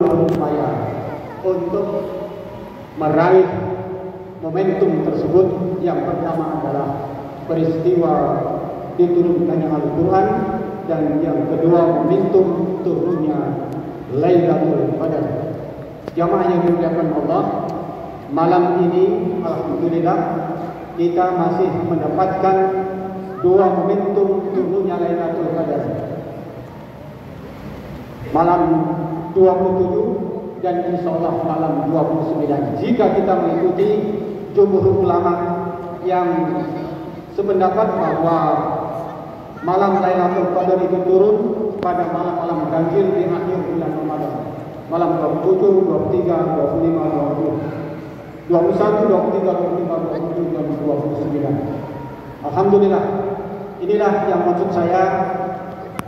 berupaya untuk meraih momentum tersebut. Yang pertama adalah peristiwa diturunkannya Al-Quran, dan yang kedua momentum turunnya Lailatul Qadar. Jamaah yang dimuliakan Allah, malam ini alhamdulillah kita masih mendapatkan dua momentum turunnya Lailatul Qadar. Malam 27 dan insyaallah malam 29. Jika kita mengikuti jumhur ulama yang sependapat bahwa malam Lailatul Qadar itu turun pada malam-malam ganjil di akhir bulan Ramadan. Malam 27, 23, 25, 20, 21, 23, 25, 27 dan 29. Alhamdulillah. Inilah yang maksud saya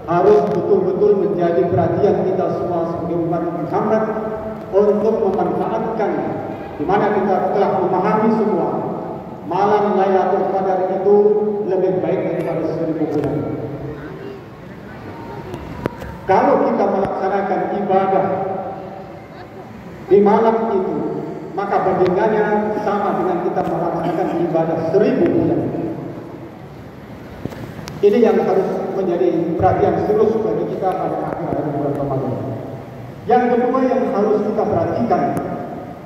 harus betul-betul menjadi perhatian kita semua sebagai umat Muhammad untuk memanfaatkan, di mana kita telah memahami semua malam Lailatul Qadar itu lebih baik daripada 1000 bulan. Kalau kita melaksanakan ibadah di malam itu, maka bandingannya sama dengan kita melaksanakan ibadah 1000 bulan. Ini yang harus menjadi perhatian serius bagi kita pada akhir bulan Ramadan. Yang kedua yang harus kita perhatikan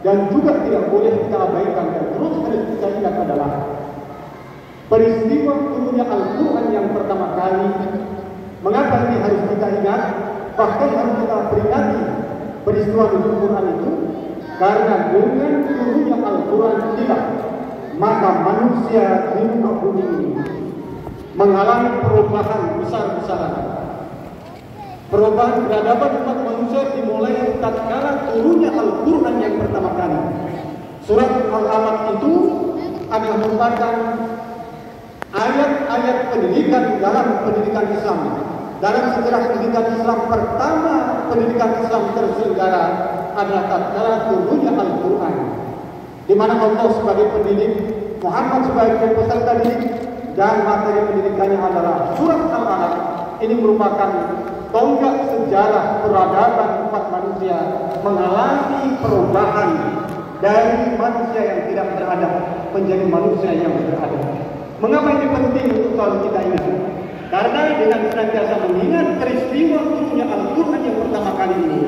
dan juga tidak boleh kita abaikan dan terus harus kita ingat adalah peristiwa turunnya Al-Quran yang pertama kali. Mengapa ini harus kita ingat? Bahkan harus kita peringati peristiwa turun Quran itu, karena dengan turunnya Al-Quran tidak, maka manusia di muka bumi ini mengalami perubahan besar-besaran. Perubahan peradaban umat manusia dimulai tatkala turunnya Al-Quran yang pertama kali. Surat Al-Alaq itu adalah merupakan ayat-ayat pendidikan dalam pendidikan Islam. Dalam sejarah pendidikan Islam pertama, pendidikan Islam terselenggara adalah tatkala turunnya Al-Quran, di mana Allah sebagai pendidik, Muhammad sebagai peserta didik, dan materi pendidikannya adalah surat Al-Alaq. Ini merupakan tonggak sejarah peradaban umat manusia mengalami perubahan dari manusia yang tidak beradab menjadi manusia yang beradab. Mengapa ini penting untuk selalu kita ingat? Karena dengan senantiasa mengingat peristiwa turunnya Al-Quran yang pertama kali ini,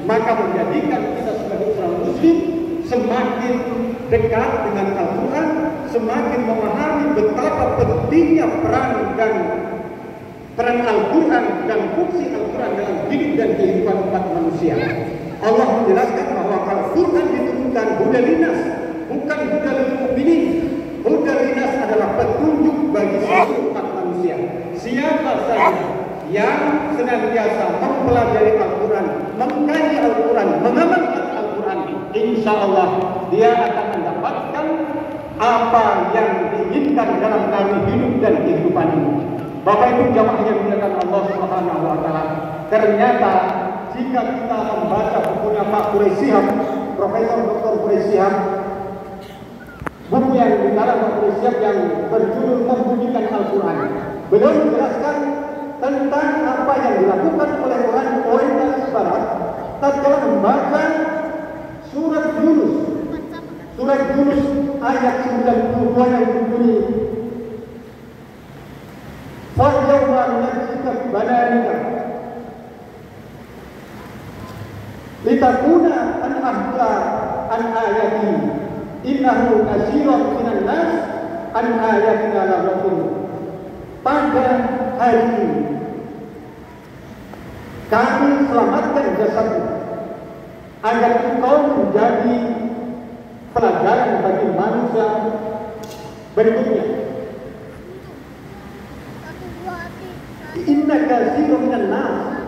maka menjadikan kita sebagai seorang muslim semakin dekat dengan Al-Quran, semakin memahami betapa pentingnya peran Al-Quran dan fungsi Al-Quran dalam hidup dan kehidupan umat manusia. Allah menjelaskan bahwa Al-Quran diturunkan hudan linas, bukan hudan lil mukminin. Hudan linas adalah petunjuk bagi seluruh umat manusia. Siapa saja yang senantiasa mempelajari Al-Quran, mengkaji Al-Quran, mengamalkan Al-Quran, insya Allah dia akan mendapatkan apa yang diinginkan dalam kami hidup dan kehidupan ini. Bapak Ibu jamaah yang dimuliakan Allah Subhanahu wa taala, ternyata jika kita membaca bukunya Pak Quraish Shihab, Profesor Dr. Quraish Shihab, buku yang dikarang Pak Quraish Shihab yang berjudul Membunyikan Al-Quran, beliau menjelaskan tentang apa yang dilakukan oleh orang orientalis barat tatkala membaca surat Yunus ayat 92 yang berbunyi فَالْيَوْمَ نَجْزِيكَ بِبَنَانِكَ لِتَكُونَ أَنْ أَهْدَى عَنْ آيَاتِي إِنَّهُ كَثِيرٌ مِنَ النَّاسِ عَنْ آيَاتِنَا لَغَافِلُونَ. Pada hari ini kami selamatkan jasadmu agar engkau menjadi pelajaran bagi manusia berikutnya. Inna katsirun minan nas,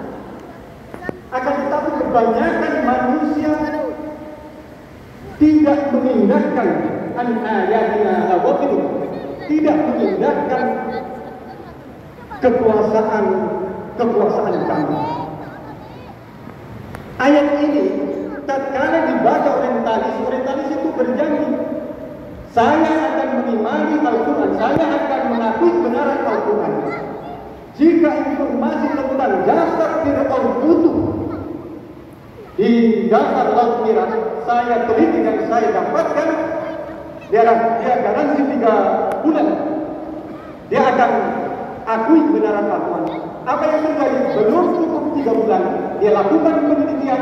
akan tetapi kebanyakan manusia tidak mengindahkan an ayatina lawaqid, tidak mengindahkan kekuasaan kami. Ayat ini tatkala dibaca orientalis itu berjanji, saya akan mengimani Al-Quran, saya akan mengakui kebenaran Al-Quran. Jika informasi tentang jasad Fir'aun utuh, Di dasar laut Merah saya teliti dan saya dapatkan dia garansi 3 bulan dia akan akui kebenaran Al-Quran. Apa yang terjadi? Belum cukup 3 bulan dia lakukan penelitian,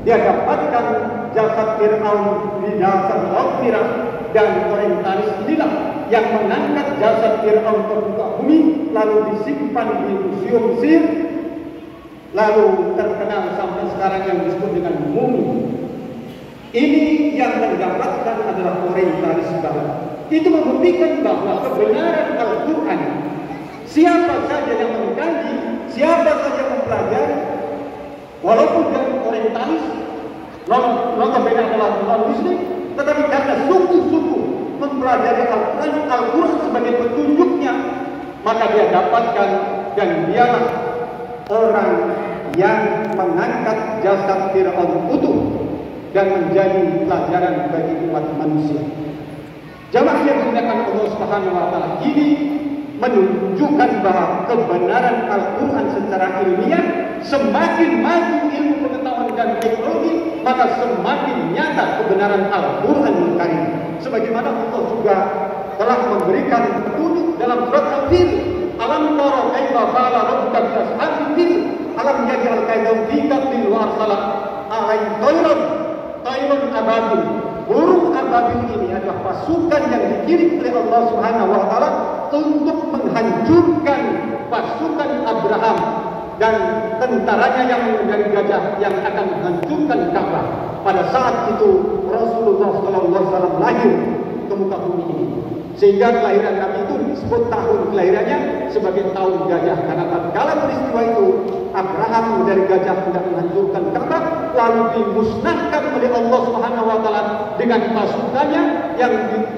dia dapatkan jasad Fir'aun di dasar laut Merah, dan orientalis inilah yang mengangkat jasad Fir'aun ke muka bumi lalu disimpan di museum Mesir, lalu terkenal sampai sekarang yang disebut dengan mumi. Ini yang mendapatkan adalah orientalis barat. Itu membuktikan bahwa kebenaran Al-Quran, siapa saja yang mengkaji, siapa saja yang mempelajari, walaupun dari orientalis, notabene adalah non-Muslim, tetapi karena sungguh-sungguh mempelajari Al-Quran sebagai petunjuknya, maka dia dapatkan, dan dialah orang yang mengangkat jasad Fir'aun utuh dan menjadi pelajaran bagi umat manusia. Jamaah yang dimuliakan Allah Subhanahu wa taala, ini menunjukkan bahwa kebenaran Al-Quran secara ilmiah, semakin maju ilmu pengetahuan dan teknologi, maka semakin nyata kebenaran Al-Quran Al-Karim. Sebagaimana Allah juga telah memberikan petunjuk dalam surat Al-Fil, alam tara kaifa fa'ala rabbuka bi ashabil fil, alam yaj'al kaidahum fi tadlil wa arsala alaihim tayrun ababil. Burung ababil ini adalah pasukan yang dikirim oleh Allah Subhanahu wa taala untuk menghancurkan pasukan Abraham dan tentaranya yang mengendari gajah yang akan menghancurkan Ka'bah. Pada saat itu Rasulullah SAW lahir ke muka bumi ini, sehingga kelahiran Nabi itu disebut tahun kelahirannya sebagai tahun gajah, karena tatkala peristiwa itu Abraham mengendari gajah hendak menghancurkan Ka'bah, lalu dimusnahkan oleh Allah Subhanahu wa taala dengan pasukannya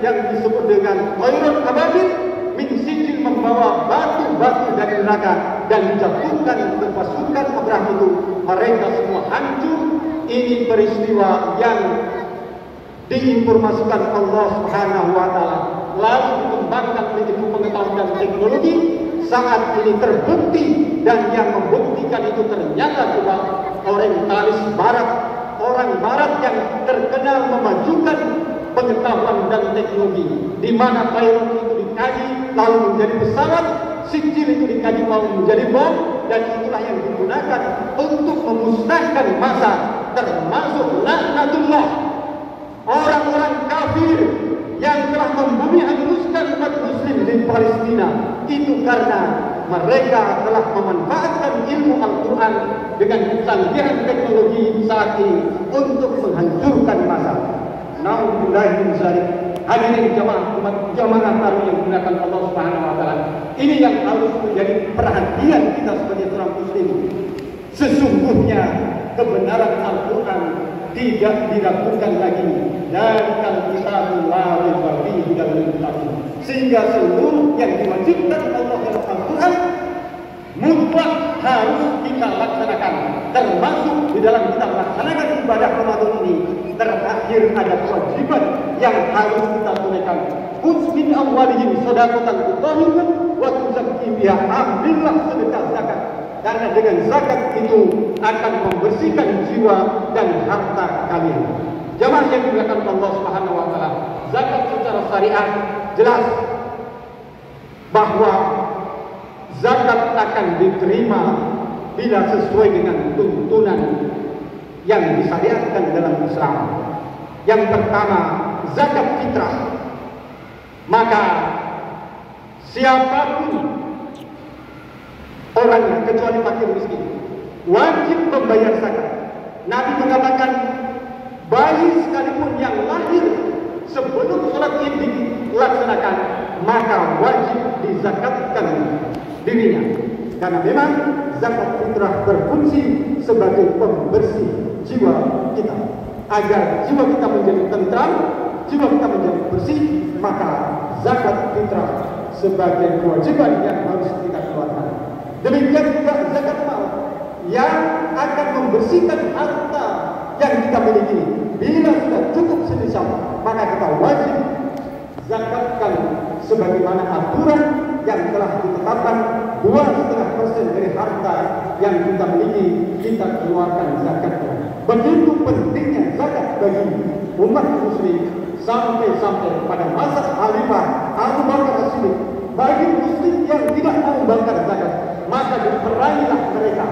yang disebut dengan Tayrun Ababil min sijil, membawa batu-batu dari neraka dan dijatuhkan ke pasukan Abraham itu. Mereka semua hancur. Ini peristiwa yang diinformasikan Allah Subhanahu wa taala, lalu dikembangkan oleh ilmu pengetahuan dan teknologi. Saat ini terbukti, dan yang membuktikan itu ternyata juga orientalis barat, orang barat yang terkenal memajukan pengetahuan dan teknologi, di mana Tayrun itu dikaji lalu menjadi pesawat, sijil itu dikaji lalu menjadi bom, dan itulah yang digunakan untuk memusnahkan masa, termasuk laknatullah, orang-orang kafir yang telah membumi hanguskan umat muslim di Palestina. Itu karena mereka telah memanfaatkan ilmu Al-Quran dengan kecanggihan teknologi saat ini untuk menghancurkan masa. Nauzubillah min dzalik. Hadirin jamaah taruh yang digunakan Allah Subhanahu wa taala. Ini yang harus menjadi perhatian kita sebagai seorang muslim. Sesungguhnya kebenaran Al-Quran tidak diragukan lagi, dan kitabul la raiba fihi hudal lil muttaqin, sehingga seluruh yang diwajibkan Allah dalam Al-Quran mutlak harus kita laksanakan, termasuk di dalam kita melaksanakan ibadah Ramadan ini. Terakhir ada kewajiban yang harus kita tunaikan. Khudz min amwalihim shadaqatan tutahhiruhum wa tuzakkihim biha. Ambillah sedekah zakat, karena dengan zakat itu akan membersihkan jiwa dan harta kalian. Jamaah yang dimuliakan Allah Subhanahu wa taala, zakat secara syariat jelas bahwa zakat akan diterima bila sesuai dengan tuntunan yang disyariatkan dalam Islam. Yang pertama, zakat fitrah. Maka siapapun orangnya kecuali fakir miskin wajib membayar zakat. Nabi mengatakan bayi sekalipun yang lahir sebelum sholat Id dilaksanakan, maka wajib dizakatkan dirinya, karena memang zakat fitrah berfungsi sebagai pembersih jiwa kita, agar jiwa kita menjadi tentram, jiwa kita menjadi bersih. Maka zakat fitrah sebagai kewajiban yang harus kita keluarkan. Demikian juga zakat mal yang akan membersihkan harta yang kita miliki. Bila sudah cukup senisab, maka kita wajib zakatkan sebagaimana aturan yang telah ditetapkan 2,5% dari harta yang kita miliki kita keluarkan zakatnya. Begitu pentingnya zakat bagi umat muslim sampai-sampai pada masa Khalifah Abu Bakar As-Siddiq, bagi muslim yang tidak mau bakar zakat maka diperailah mereka.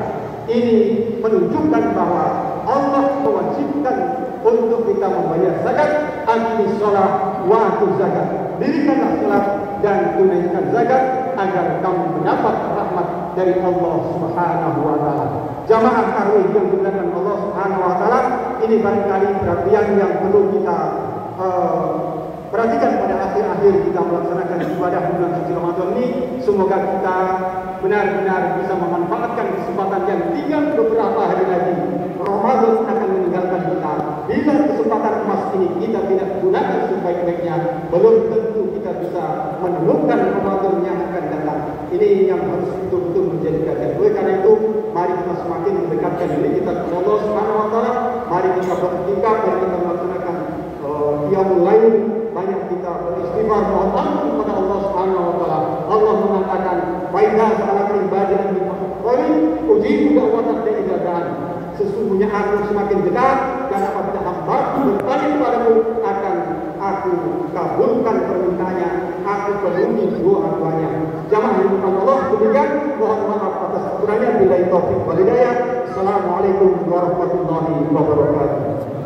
Ini menunjukkan bahwa Allah mewajibkan untuk kita membayar zakat. Aqimis shalah wa atuz zakat, dirikanlah salat dan tunaikan zakat agar kamu mendapat rahmat dari Allah Subhanahu wa taala. Jamaah tarawih yang dimuliakan Allah Subhanahu wa taala, ini barangkali perhatian yang perlu kita perhatikan pada akhir-akhir kita melaksanakan ibadah bulan suci Ramadan ini. Semoga kita benar-benar bisa memanfaatkan kesempatan yang tinggal beberapa hari lagi. Ramadan akan meninggalkan kita. Bila kesempatan emas ini kita tidak gunakan sebaik-baiknya, belum tentu kita bisa menemukan Ramadan yang akan datang. Ini yang harus betul-betul menjadi perhatian. Oleh karena itu, mari kita semakin mendekatkan diri kita kepada Allah Subhanahu wa taala. Mari kita beritikaf, mari kita melaksanakan qiyamul lail, banyak kita beristighfar, mohon ampun kepada Allah Subhanahu wa taala. Allah mengatakan, "Wa idza sa'alaka ibadi anni faqul ujibu da'watad da'i idza da'an." Sesungguhnya aku semakin dekat, dan apabila hamba bertanya kepadamu akan aku kabulkan permintaannya, aku penuhi doa-doanya. Jamaah yang Allah, demikian mohon maaf atas kekurangannya. Billahi taufiq wal hidayah. Assalamualaikum warahmatullahi wabarakatuh.